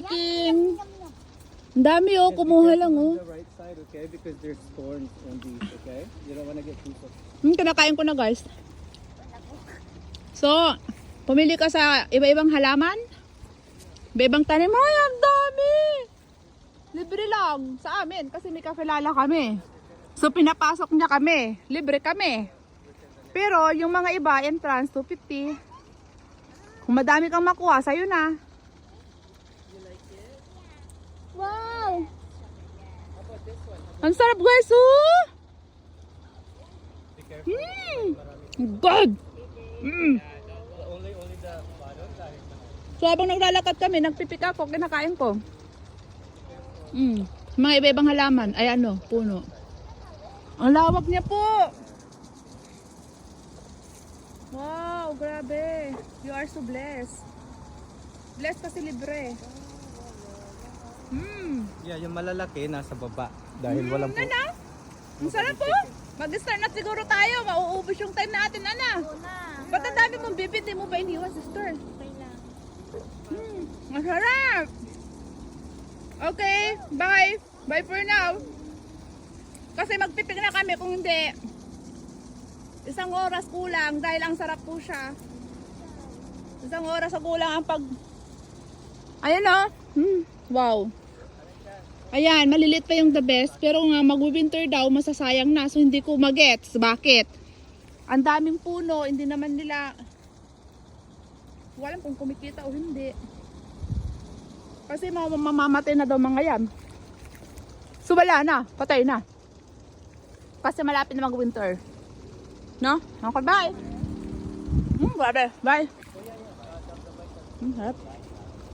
hiking. Ang dami oh, kumuha lang oh. The right side, okay? Because there's thorns on these, okay? You don't want to get too close. Kinakain ko na guys. So, pumili ka sa iba-ibang halaman. Iba-ibang tanim. Ay, ang dami! Libre lang sa amin kasi may kakilala kami. So, pinapasok niya kami. Libre kami. Pero, yung mga iba, entrance, 250. Kung madami kang makuha, sa'yo na. Wow! Ang sarap guys, oh! God! Only the bottom side. So habang naglalakad kami, nagpipick ako, kinakain ko. Mga iba-ibang halaman. Ay ano, puno. Ang lawak niya po! Wow, grabe. You are so blessed. Blessed kasi libre. Yeah, yung malalaki nasa baba. Dahil walang po. Nana, ang sarap po. Mag-start na siguro tayo. Mauubos yung time natin, Ana. Ba't ang dami mong bibit? Di mo ba iniwan sa store? Ang sarap. Okay, bye. Bye for now. Kasi magpipig na kami kung hindi. 1 oras kulang dahil ang sarap po siya. 1 oras sa kulang ang pag... Ayan o. Wow. Ayan, malilit pa yung the best. Pero nga mag-winter daw, masasayang na. So hindi ko magets. Bakit? Ang daming puno. Hindi naman nila... Walang kung kumikita o hindi. Kasi mamamatay na daw mga yan. So wala na. Patay na. Kasi malapit na mag-winter. No? Okay, bye. Bye. Bye. Harap.